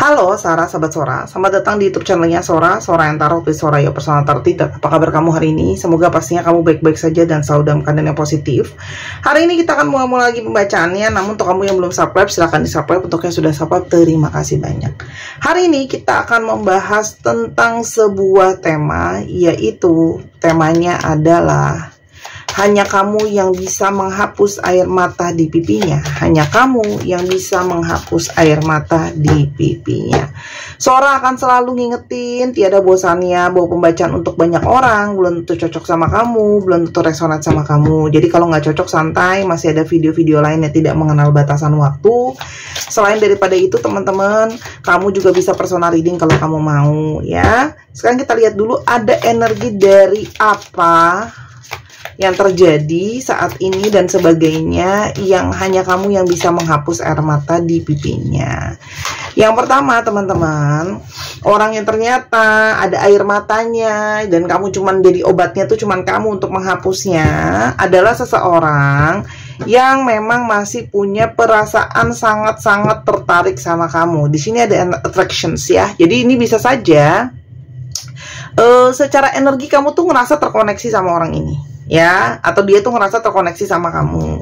Halo Sarah, sahabat Sora. Selamat datang di YouTube channelnya Sora, Sora yang Tarot with Sora, your personal tarot reader. Apa kabar kamu hari ini? Semoga pastinya kamu baik-baik saja dan selalu dalam keadaan yang positif. Hari ini kita akan mulai lagi pembacaannya. Namun untuk kamu yang belum subscribe, silahkan di subscribe. Untuk yang sudah subscribe, terima kasih banyak. Hari ini kita akan membahas tentang sebuah tema, yaitu temanya adalah hanya kamu yang bisa menghapus air mata di pipinya. Hanya kamu yang bisa menghapus air mata di pipinya. Sora akan selalu ngingetin, tiada bosannya bahwa pembacaan untuk banyak orang belum tentu cocok sama kamu, belum tentu resonat sama kamu. Jadi kalau nggak cocok santai, masih ada video-video lain yang tidak mengenal batasan waktu. Selain daripada itu teman-teman, kamu juga bisa personal reading kalau kamu mau ya. Sekarang kita lihat dulu ada energi dari apa yang terjadi saat ini dan sebagainya, yang hanya kamu yang bisa menghapus air mata di pipinya. Yang pertama teman-teman, orang yang ternyata ada air matanya dan kamu cuman jadi obatnya tuh cuman kamu untuk menghapusnya, adalah seseorang yang memang masih punya perasaan sangat-sangat tertarik sama kamu. Di sini ada attractions ya. Jadi ini bisa saja secara energi kamu tuh ngerasa terkoneksi sama orang ini ya, atau dia tuh ngerasa terkoneksi sama kamu.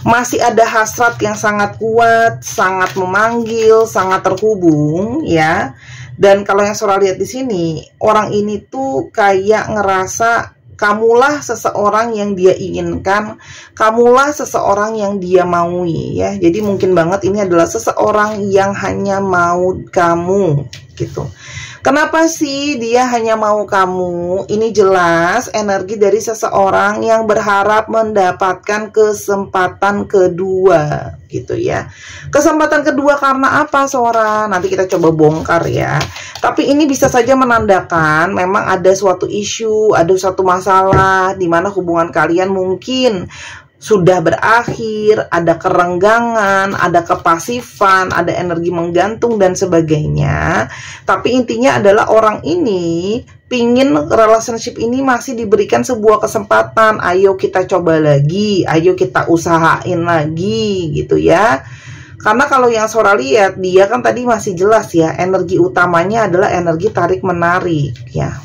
Masih ada hasrat yang sangat kuat, sangat memanggil, sangat terhubung ya. Dan kalau yang Sora lihat di sini, orang ini tuh kayak ngerasa kamulah seseorang yang dia inginkan, kamulah seseorang yang dia maui ya. Jadi mungkin banget ini adalah seseorang yang hanya mau kamu gitu. Kenapa sih dia hanya mau kamu? Ini jelas energi dari seseorang yang berharap mendapatkan kesempatan kedua gitu ya. Kesempatan kedua karena apa Sora? Nanti kita coba bongkar ya. Tapi ini bisa saja menandakan memang ada suatu isu, ada suatu masalah di mana hubungan kalian mungkin sudah berakhir, ada kerenggangan, ada kepasifan, ada energi menggantung dan sebagainya. Tapi intinya adalah orang ini pingin relationship ini masih diberikan sebuah kesempatan. Ayo kita coba lagi, ayo kita usahain lagi gitu ya. Karena kalau yang Sora lihat, dia kan tadi masih jelas ya, energi utamanya adalah energi tarik menarik ya.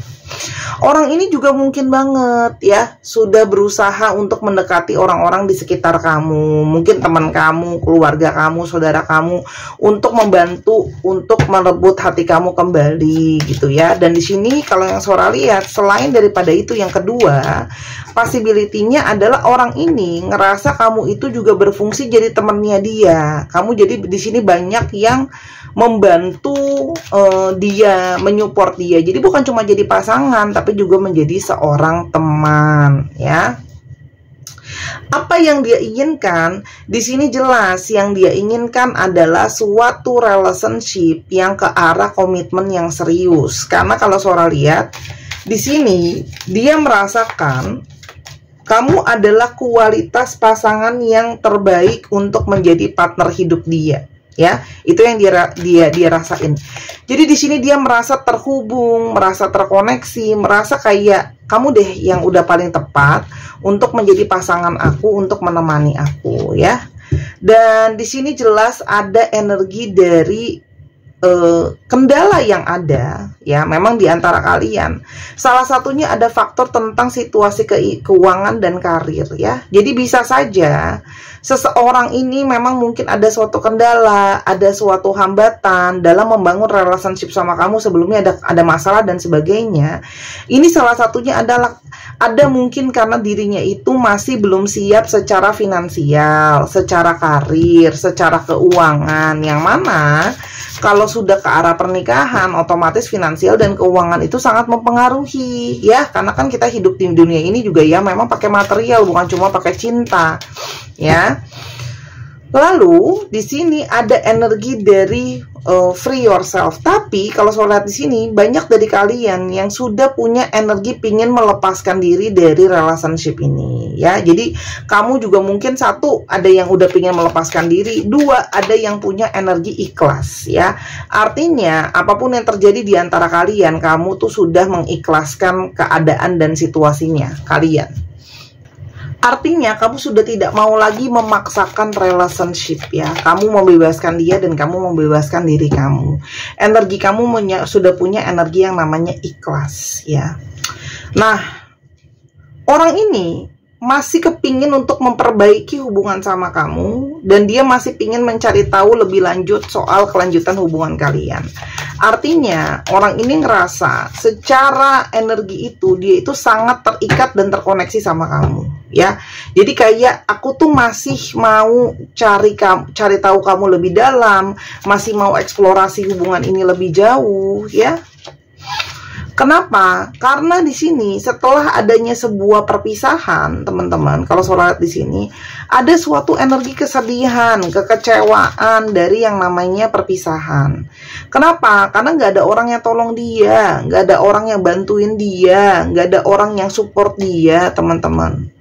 Orang ini juga mungkin banget ya sudah berusaha untuk mendekati orang-orang di sekitar kamu, mungkin teman kamu, keluarga kamu, saudara kamu, untuk membantu untuk merebut hati kamu kembali gitu ya. Dan di sini kalau yang Sora lihat, selain daripada itu, yang kedua, possibility-nya adalah orang ini ngerasa kamu itu juga berfungsi jadi temannya dia. Kamu jadi di sini banyak yang membantu dia, menyupport dia. Jadi bukan cuma jadi pasangan, tapi juga menjadi seorang teman ya. Apa yang dia inginkan? Di sini jelas yang dia inginkan adalah suatu relationship yang ke arah komitmen yang serius. Karena kalau Sora lihat di sini, dia merasakan kamu adalah kualitas pasangan yang terbaik untuk menjadi partner hidup dia. Ya, itu yang dia rasain. Jadi di sini dia merasa terhubung, merasa terkoneksi, merasa kayak kamu deh yang udah paling tepat untuk menjadi pasangan aku, untuk menemani aku ya. Dan di sini jelas ada energi dari kendala yang ada ya, memang di antara kalian. Salah satunya ada faktor tentang situasi keuangan dan karir ya. Jadi bisa saja seseorang ini memang mungkin ada suatu kendala, ada suatu hambatan dalam membangun relationship sama kamu. Sebelumnya ada masalah dan sebagainya. Ini salah satunya adalah ada mungkin karena dirinya itu masih belum siap secara finansial, secara karir, secara keuangan, yang mana kalau sudah ke arah pernikahan, otomatis finansial dan keuangan itu sangat mempengaruhi ya. Karena kan kita hidup di dunia ini juga ya memang pakai material, bukan cuma pakai cinta ya. Lalu di sini ada energi dari free yourself. Tapi kalau saya lihat di sini, banyak dari kalian yang sudah punya energi pingin melepaskan diri dari relationship ini ya. Jadi kamu juga mungkin, satu, ada yang udah pingin melepaskan diri, dua, ada yang punya energi ikhlas ya. Artinya apapun yang terjadi di antara kalian, kamu tuh sudah mengikhlaskan keadaan dan situasinya kalian. Artinya kamu sudah tidak mau lagi memaksakan relationship ya. Kamu membebaskan dia dan kamu membebaskan diri kamu. Energi kamu sudah punya energi yang namanya ikhlas ya. Nah, orang ini masih kepingin untuk memperbaiki hubungan sama kamu, dan dia masih pingin mencari tahu lebih lanjut soal kelanjutan hubungan kalian. Artinya orang ini ngerasa secara energi itu dia itu sangat terikat dan terkoneksi sama kamu ya. Jadi kayak aku tuh masih mau cari tahu kamu lebih dalam, masih mau eksplorasi hubungan ini lebih jauh ya. Kenapa? Karena di sini setelah adanya sebuah perpisahan, teman-teman, kalau lihat di sini ada suatu energi kesedihan, kekecewaan dari yang namanya perpisahan. Kenapa? Karena nggak ada orang yang tolong dia, nggak ada orang yang bantuin dia, nggak ada orang yang support dia, teman-teman.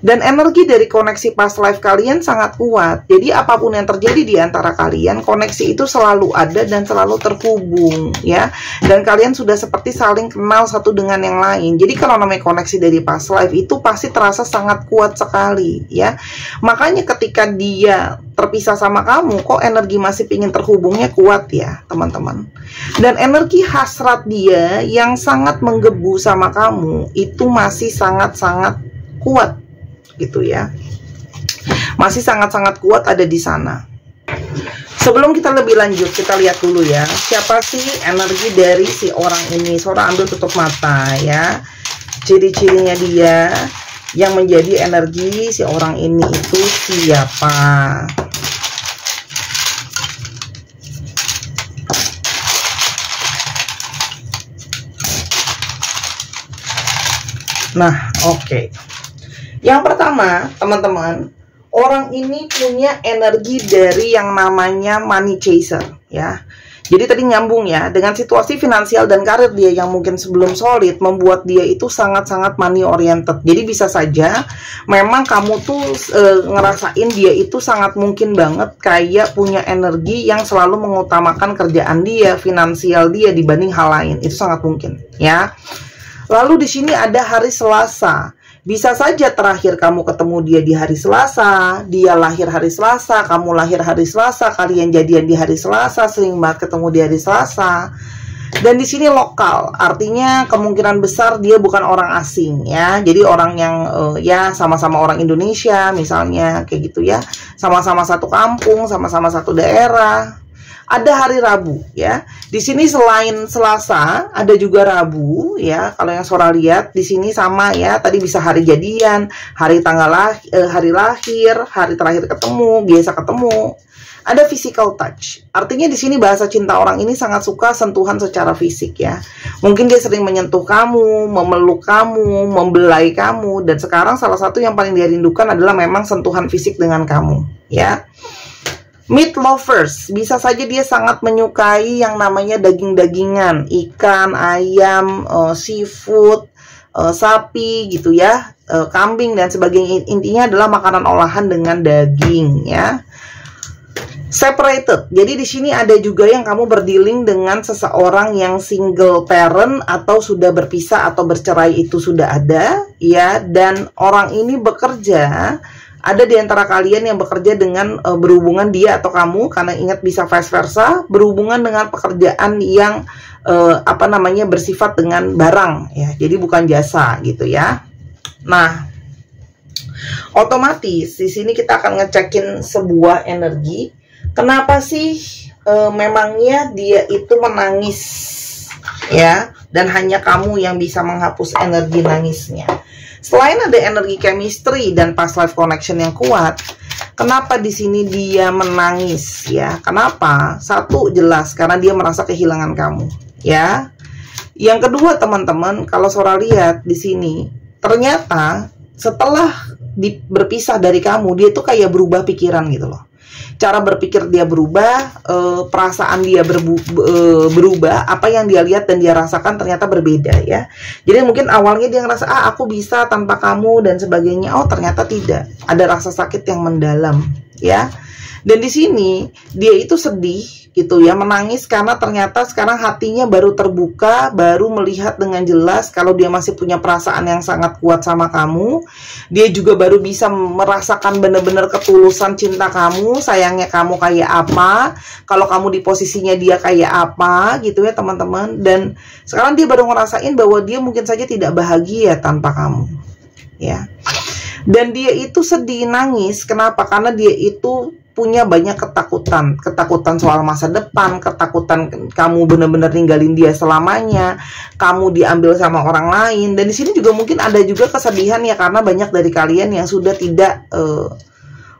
Dan energi dari koneksi past life kalian sangat kuat. Jadi apapun yang terjadi di antara kalian, koneksi itu selalu ada dan selalu terhubung ya. Dan kalian sudah seperti saling kenal satu dengan yang lain. Jadi kalau namanya koneksi dari past life itu pasti terasa sangat kuat sekali ya. Makanya ketika dia terpisah sama kamu, kok energi masih pingin terhubungnya kuat ya teman-teman. Dan energi hasrat dia yang sangat menggebu sama kamu itu masih sangat-sangat kuat gitu ya, masih sangat-sangat kuat ada di sana. Sebelum kita lebih lanjut, kita lihat dulu ya, siapa sih energi dari si orang ini. Sora ambil tutup mata ya, ciri-cirinya dia yang menjadi energi si orang ini itu siapa. Nah, oke. Yang pertama, teman-teman, orang ini punya energi dari yang namanya money chaser ya. Jadi tadi nyambung ya, dengan situasi finansial dan karir dia yang mungkin sebelum solid, membuat dia itu sangat-sangat money oriented. Jadi bisa saja memang kamu tuh ngerasain dia itu sangat mungkin banget kayak punya energi yang selalu mengutamakan kerjaan dia, finansial dia dibanding hal lain. Itu sangat mungkin ya. Lalu di sini ada hari Selasa. Bisa saja terakhir kamu ketemu dia di hari Selasa, dia lahir hari Selasa, kamu lahir hari Selasa, kalian jadian di hari Selasa, sering banget ketemu di hari Selasa. Dan di sini lokal, artinya kemungkinan besar dia bukan orang asing ya. Jadi orang yang ya sama-sama orang Indonesia misalnya kayak gitu ya. Sama-sama satu kampung, sama-sama satu daerah. Ada hari Rabu ya. Di sini selain Selasa ada juga Rabu ya. Kalau yang Sora lihat di sini sama ya. Tadi bisa hari jadian, hari hari lahir, hari terakhir ketemu, biasa ketemu. Ada physical touch. Artinya di sini bahasa cinta orang ini sangat suka sentuhan secara fisik ya. Mungkin dia sering menyentuh kamu, memeluk kamu, membelai kamu, dan sekarang salah satu yang paling dia rindukan adalah memang sentuhan fisik dengan kamu ya. Meat lovers, bisa saja dia sangat menyukai yang namanya daging-dagingan, ikan, ayam, seafood, sapi gitu ya, kambing dan sebagainya. Intinya adalah makanan olahan dengan daging ya. Separated, jadi di sini ada juga yang kamu berdealing dengan seseorang yang single parent atau sudah berpisah atau bercerai, itu sudah ada ya. Dan orang ini bekerja. Ada di antara kalian yang bekerja dengan berhubungan dia atau kamu, karena ingat bisa vice versa, berhubungan dengan pekerjaan yang apa namanya bersifat dengan barang ya. Jadi bukan jasa gitu ya. Nah, otomatis di sini kita akan ngecekin sebuah energi. Kenapa sih memangnya dia itu menangis ya, dan hanya kamu yang bisa menghapus energi nangisnya. Selain ada energi chemistry dan past life connection yang kuat, kenapa di sini dia menangis ya? Kenapa? Satu, jelas karena dia merasa kehilangan kamu ya. Yang kedua, teman-teman, kalau Sora lihat di sini, ternyata setelah berpisah dari kamu, dia tuh kayak berubah pikiran gitu loh. Cara berpikir dia berubah, perasaan dia berubah, apa yang dia lihat dan dia rasakan ternyata berbeda ya. Jadi mungkin awalnya dia ngerasa aku bisa tanpa kamu dan sebagainya. Oh, ternyata tidak. Ada rasa sakit yang mendalam ya. Dan di sini dia itu sedih gitu ya, menangis karena ternyata sekarang hatinya baru terbuka, baru melihat dengan jelas kalau dia masih punya perasaan yang sangat kuat sama kamu. Dia juga baru bisa merasakan benar-benar ketulusan cinta kamu, sayangnya kamu kayak apa, kalau kamu di posisinya dia kayak apa gitu ya teman-teman. Dan sekarang dia baru ngerasain bahwa dia mungkin saja tidak bahagia tanpa kamu ya. Dan dia itu sedih, nangis, kenapa? Karena dia itu punya banyak ketakutan, ketakutan soal masa depan, ketakutan kamu benar-benar ninggalin dia selamanya, kamu diambil sama orang lain. Dan di sini juga mungkin ada juga kesedihan ya, karena banyak dari kalian yang sudah tidak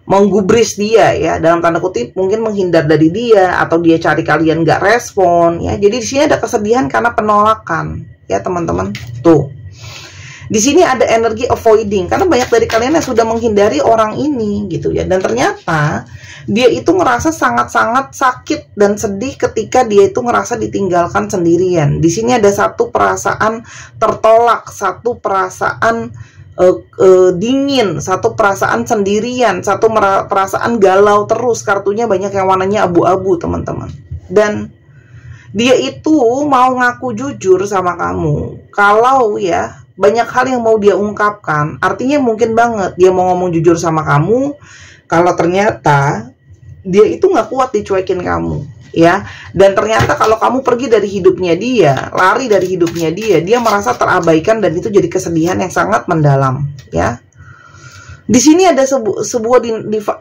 menggubris dia ya, dalam tanda kutip mungkin menghindar dari dia, atau dia cari kalian gak respon ya. Jadi di sini ada kesedihan karena penolakan ya teman-teman. Tuh, di sini ada energi avoiding karena banyak dari kalian yang sudah menghindari orang ini gitu ya. Dan ternyata dia itu ngerasa sangat-sangat sakit dan sedih ketika dia itu ngerasa ditinggalkan sendirian. Di sini ada satu perasaan tertolak, satu perasaan dingin, satu perasaan sendirian, satu perasaan galau terus. Kartunya banyak yang warnanya abu-abu teman-teman. Dan dia itu mau ngaku jujur sama kamu kalau ya banyak hal yang mau dia ungkapkan. Artinya mungkin banget dia mau ngomong jujur sama kamu kalau ternyata dia itu nggak kuat dicuekin kamu ya. Dan ternyata kalau kamu pergi dari hidupnya dia, lari dari hidupnya dia, dia merasa terabaikan dan itu jadi kesedihan yang sangat mendalam ya. Di sini ada sebuah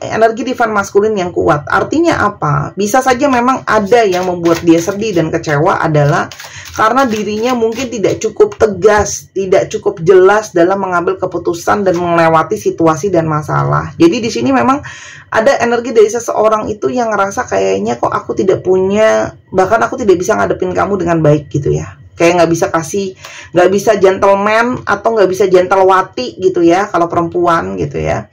energi divine maskulin yang kuat. Artinya apa? Bisa saja memang ada yang membuat dia sedih dan kecewa adalah karena dirinya mungkin tidak cukup tegas, tidak cukup jelas dalam mengambil keputusan dan melewati situasi dan masalah. Jadi di sini memang ada energi dari seseorang itu yang ngerasa kayaknya kok aku tidak punya, bahkan aku tidak bisa ngadepin kamu dengan baik gitu ya. Kayak nggak bisa gentleman atau nggak bisa gentlewati gitu ya kalau perempuan gitu ya.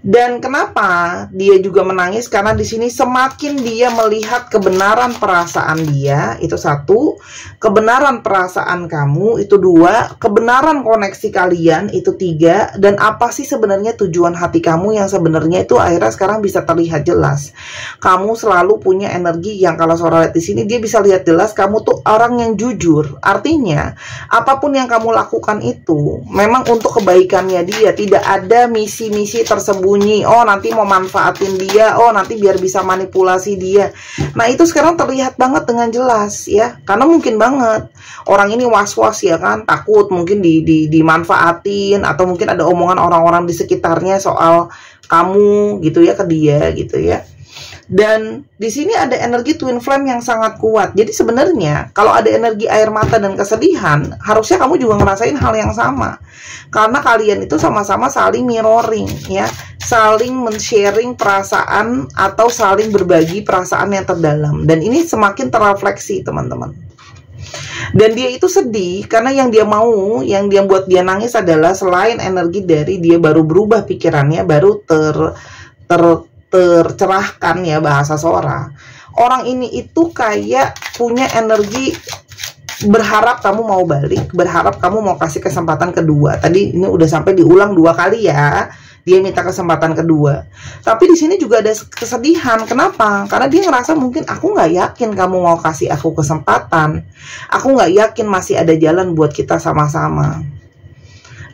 Dan kenapa dia juga menangis? Karena di sini semakin dia melihat kebenaran perasaan dia, itu satu, kebenaran perasaan kamu, itu dua, kebenaran koneksi kalian, itu tiga, dan apa sih sebenarnya tujuan hati kamu yang sebenarnya itu akhirnya sekarang bisa terlihat jelas. Kamu selalu punya energi yang kalau Sora lihat di sini dia bisa lihat jelas kamu tuh orang yang jujur. Artinya apapun yang kamu lakukan itu memang untuk kebaikannya dia, tidak ada misi-misi tersebut. Oh nanti mau manfaatin dia, oh nanti biar bisa manipulasi dia. Nah itu sekarang terlihat banget dengan jelas ya. Karena mungkin banget orang ini was-was ya kan, takut mungkin dimanfaatin, atau mungkin ada omongan orang-orang di sekitarnya soal kamu gitu ya ke dia gitu ya. Dan di sini ada energi twin flame yang sangat kuat. Jadi sebenarnya kalau ada energi air mata dan kesedihan, harusnya kamu juga ngerasain hal yang sama. Karena kalian itu sama-sama saling mirroring ya, saling men-sharing perasaan atau saling berbagi perasaan yang terdalam. Dan ini semakin terrefleksi teman-teman. Dan dia itu sedih karena yang dia mau, yang dia buat dia nangis adalah selain energi dari dia baru berubah pikirannya, baru tercerahkan ya bahasa Sora. Orang ini itu kayak punya energi berharap kamu mau balik, berharap kamu mau kasih kesempatan kedua. Tadi ini udah sampai diulang 2 kali ya. Dia minta kesempatan kedua. Tapi di sini juga ada kesedihan. Kenapa? Karena dia ngerasa mungkin aku nggak yakin kamu mau kasih aku kesempatan. Aku nggak yakin masih ada jalan buat kita sama-sama.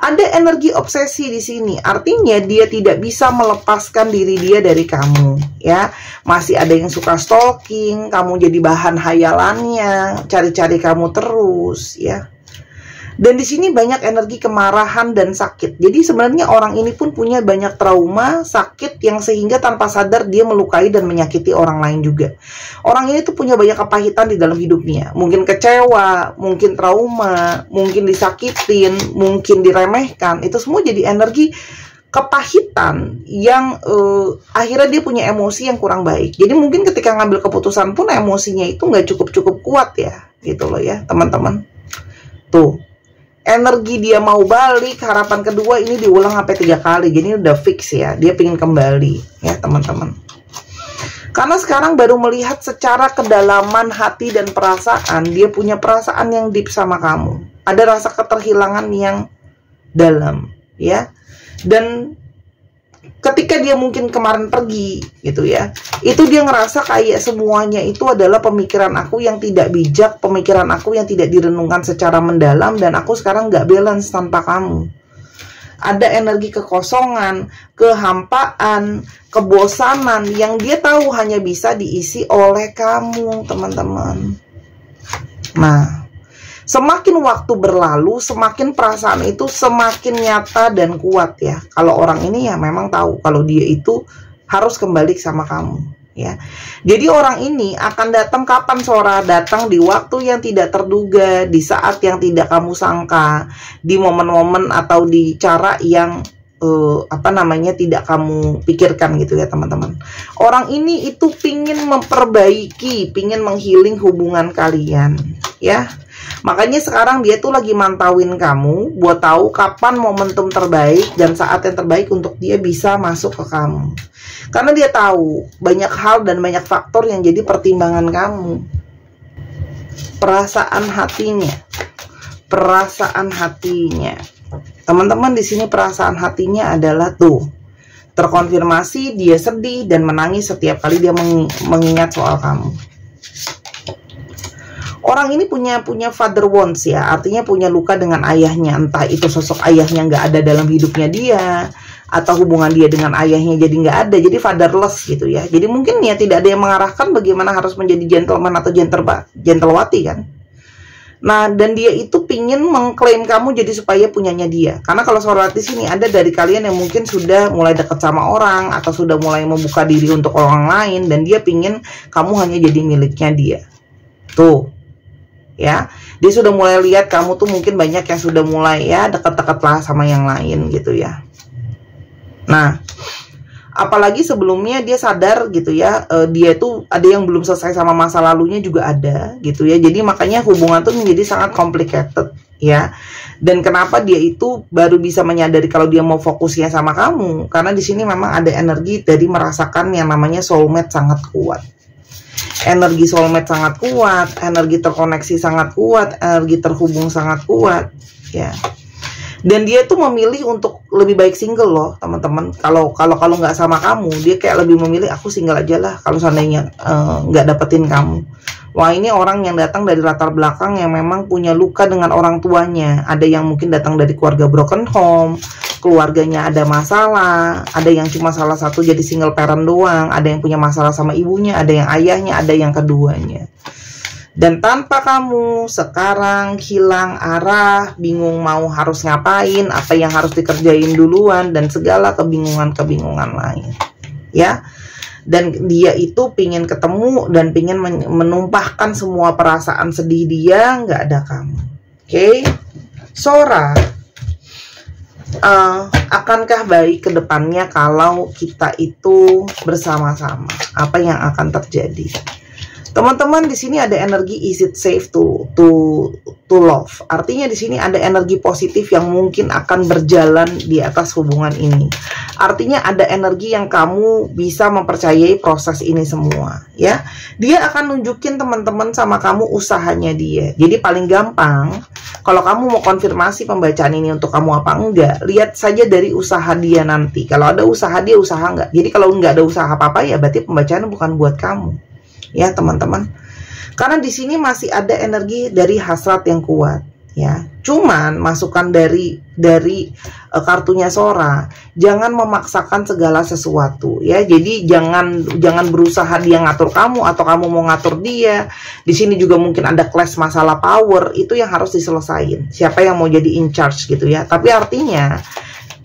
Ada energi obsesi di sini. Artinya dia tidak bisa melepaskan diri dia dari kamu, ya. Masih ada yang suka stalking, kamu jadi bahan hayalannya, cari-cari kamu terus, ya. Dan di sini banyak energi kemarahan dan sakit. Jadi sebenarnya orang ini pun punya banyak trauma, sakit yang sehingga tanpa sadar dia melukai dan menyakiti orang lain juga. Orang ini tuh punya banyak kepahitan di dalam hidupnya. Mungkin kecewa, mungkin trauma, mungkin disakitin, mungkin diremehkan. Itu semua jadi energi kepahitan yang akhirnya dia punya emosi yang kurang baik. Jadi mungkin ketika ngambil keputusan pun emosinya itu nggak cukup kuat ya, gitu loh ya teman-teman. Tuh. Energi dia mau balik, harapan kedua ini diulang sampai 3 kali. Jadi udah fix ya, dia pengen kembali ya teman-teman. Karena sekarang baru melihat secara kedalaman hati dan perasaan, dia punya perasaan yang deep sama kamu. Ada rasa keterhilangan yang dalam ya. Dan ketika dia mungkin kemarin pergi gitu ya, itu dia ngerasa kayak semuanya itu adalah pemikiran aku yang tidak bijak, pemikiran aku yang tidak direnungkan secara mendalam, dan aku sekarang nggak balance tanpa kamu. Ada energi kekosongan, kehampaan, kebosanan yang dia tahu hanya bisa diisi oleh kamu, teman-teman. Nah, semakin waktu berlalu, semakin perasaan itu semakin nyata dan kuat ya. Kalau orang ini ya memang tahu kalau dia itu harus kembali sama kamu ya. Jadi orang ini akan datang kapan, Sora? Datang di waktu yang tidak terduga, di saat yang tidak kamu sangka, di momen-momen atau di cara yang tidak kamu pikirkan gitu ya, teman-teman. Orang ini itu pingin memperbaiki, pingin menghealing hubungan kalian ya. Makanya sekarang dia tuh lagi mantauin kamu buat tahu kapan momentum terbaik dan saat yang terbaik untuk dia bisa masuk ke kamu. Karena dia tahu banyak hal dan banyak faktor yang jadi pertimbangan kamu. Perasaan hatinya. Teman-teman, di sini perasaan hatinya adalah tuh terkonfirmasi dia sedih dan menangis setiap kali dia mengingat soal kamu. Orang ini punya father wounds ya, artinya punya luka dengan ayahnya, entah itu sosok ayahnya nggak ada dalam hidupnya dia, atau hubungan dia dengan ayahnya jadi nggak ada, jadi fatherless gitu ya. Jadi mungkin ya tidak ada yang mengarahkan bagaimana harus menjadi gentleman atau gentlewati kan. Nah, dan dia itu pingin mengklaim kamu jadi supaya punyanya dia. Karena kalau soal di sini ada dari kalian yang mungkin sudah mulai dekat sama orang atau sudah mulai membuka diri untuk orang lain, dan dia pingin kamu hanya jadi miliknya dia. Tuh. Ya, dia sudah mulai lihat kamu tuh mungkin banyak yang sudah mulai ya dekat-dekat lah sama yang lain gitu ya. Nah, apalagi sebelumnya dia sadar gitu ya, dia tuh ada yang belum selesai sama masa lalunya juga ada gitu ya. Jadi makanya hubungan tuh menjadi sangat complicated ya. Dan kenapa dia itu baru bisa menyadari kalau dia mau fokusnya sama kamu, karena di sini memang ada energi dari merasakan yang namanya soulmate sangat kuat. Energi soulmate sangat kuat, energi terkoneksi sangat kuat, energi terhubung sangat kuat ya. Dan dia tuh memilih untuk lebih baik single loh, teman-teman. Kalau nggak sama kamu, dia kayak lebih memilih aku single aja lah kalau seandainya nggak dapetin kamu. Wah, ini orang yang datang dari latar belakang yang memang punya luka dengan orang tuanya. Ada yang mungkin datang dari keluarga broken home, keluarganya ada masalah, ada yang cuma salah satu jadi single parent doang, ada yang punya masalah sama ibunya, ada yang ayahnya, ada yang keduanya. Dan tanpa kamu sekarang hilang arah, bingung mau harus ngapain, apa yang harus dikerjain duluan, dan segala kebingungan-kebingungan lain ya. Dan dia itu pingin ketemu dan pingin menumpahkan semua perasaan sedih dia, nggak ada kamu. Oke, Sora, akankah baik ke depannya kalau kita itu bersama-sama? Apa yang akan terjadi? Teman-teman, di sini ada energi is it safe to love. Artinya di sini ada energi positif yang mungkin akan berjalan di atas hubungan ini. Artinya ada energi yang kamu bisa mempercayai proses ini semua, ya. Dia akan nunjukin teman-teman sama kamu usahanya dia. Jadi paling gampang, kalau kamu mau konfirmasi pembacaan ini untuk kamu apa enggak, lihat saja dari usaha dia nanti. Kalau ada usaha dia, usaha enggak. Jadi kalau enggak ada usaha apa-apa ya berarti pembacaan bukan buat kamu. Ya, teman-teman. Karena di sini masih ada energi dari hasrat yang kuat, ya. Cuman masukan dari kartunya Sora, jangan memaksakan segala sesuatu, ya. Jadi jangan berusaha dia ngatur kamu atau kamu mau ngatur dia. Di sini juga mungkin ada clash masalah power, itu yang harus diselesain. Siapa yang mau jadi in charge gitu ya. Tapi artinya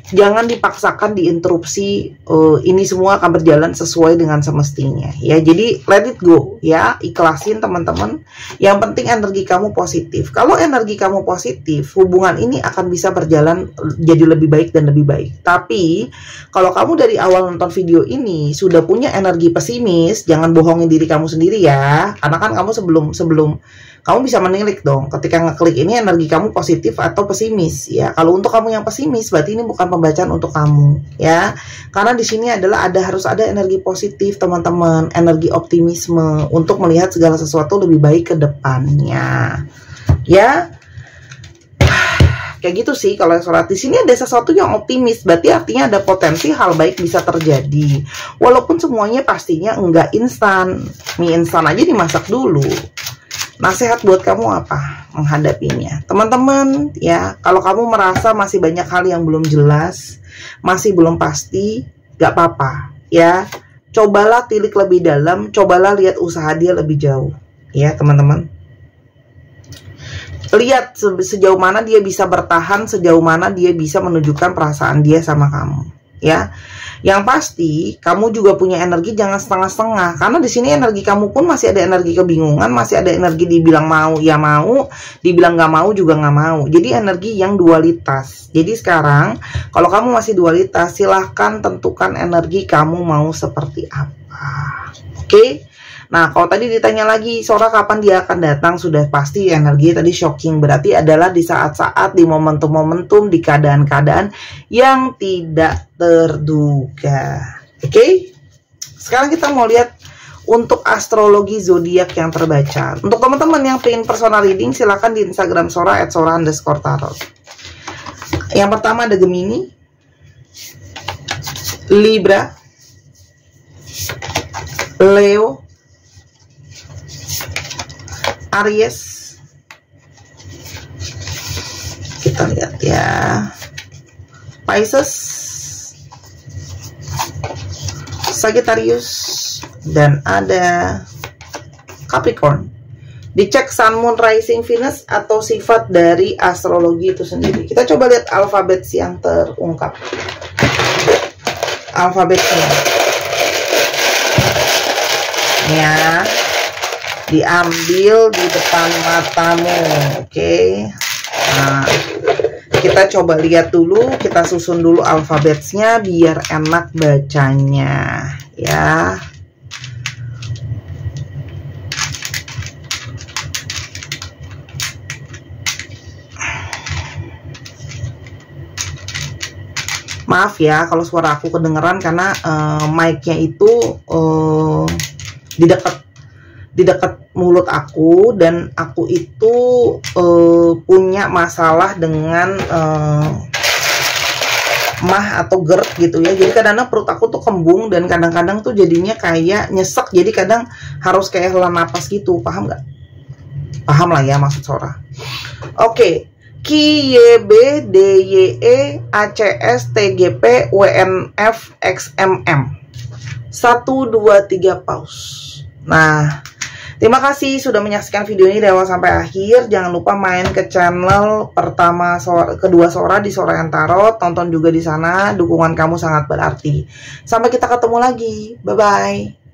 jangan dipaksakan, diinterupsi. Ini semua akan berjalan sesuai dengan semestinya ya. Jadi let it go ya, ikhlasin teman-teman. Yang penting energi kamu positif. Kalau energi kamu positif, hubungan ini akan bisa berjalan jadi lebih baik dan lebih baik. Tapi kalau kamu dari awal nonton video ini sudah punya energi pesimis, jangan bohongin diri kamu sendiri ya. Karena kan kamu sebelum kamu bisa menilik dong ketika ngeklik ini energi kamu positif atau pesimis ya. Kalau untuk kamu yang pesimis berarti ini bukan pembacaan untuk kamu ya. Karena di sini harus ada energi positif teman-teman, energi optimisme untuk melihat segala sesuatu lebih baik ke depannya. Ya. Kayak gitu sih kalau Sora. Di sini ada sesuatu yang optimis, berarti artinya ada potensi hal baik bisa terjadi. Walaupun semuanya pastinya enggak instan. Mie instan aja dimasak dulu. Nasihat buat kamu apa menghadapinya? Teman-teman, ya, kalau kamu merasa masih banyak hal yang belum jelas, masih belum pasti, gak apa-apa, ya. Cobalah tilik lebih dalam, cobalah lihat usaha dia lebih jauh, ya teman-teman. Lihat sejauh mana dia bisa bertahan, sejauh mana dia bisa menunjukkan perasaan dia sama kamu, ya. Yang pasti kamu juga punya energi, jangan setengah-setengah, karena di sini energi kamu pun masih ada energi kebingungan, masih ada energi dibilang mau ya mau, dibilang nggak mau juga nggak mau. Jadi energi yang dualitas. Jadi sekarang kalau kamu masih dualitas, silahkan tentukan energi kamu mau seperti apa. Oke? Nah, kalau tadi ditanya lagi, Sora kapan dia akan datang, sudah pasti energi tadi shocking. Berarti adalah di saat-saat, di momentum-momentum, di keadaan-keadaan yang tidak terduga. Oke? Sekarang kita mau lihat untuk astrologi zodiak yang terbaca. Untuk teman-teman yang pengen personal reading, silahkan di Instagram Sora @sora_tarot. Yang pertama ada Gemini, Libra, Leo, Aries. Kita lihat ya, Pisces, Sagittarius, dan ada Capricorn. Dicek Sun, Moon, Rising, Venus atau sifat dari astrologi itu sendiri. Kita coba lihat alfabet yang terungkap. Alfabetnya ya, diambil di depan matamu. Oke. Nah, kita coba lihat dulu, kita susun dulu alfabetnya biar enak bacanya ya. Maaf ya kalau suara aku kedengeran karena mic-nya itu di dekat mulut aku, dan aku itu punya masalah dengan mah atau GERD gitu ya. Jadi kadang-kadang perut aku tuh kembung dan kadang-kadang tuh jadinya kayak nyesek. Jadi kadang harus kayak hela napas gitu. Paham nggak? Paham lah ya maksud Sora. Oke. Q, Y, B, D, Y, E, A, C, S, T, G, P, W, N, F, X, M, M. 1, 2, 3 pause. Nah, terima kasih sudah menyaksikan video ini dari awal sampai akhir. Jangan lupa main ke channel pertama, kedua Sora di Sora yang Tarot. Tonton juga di sana. Dukungan kamu sangat berarti. Sampai kita ketemu lagi. Bye-bye.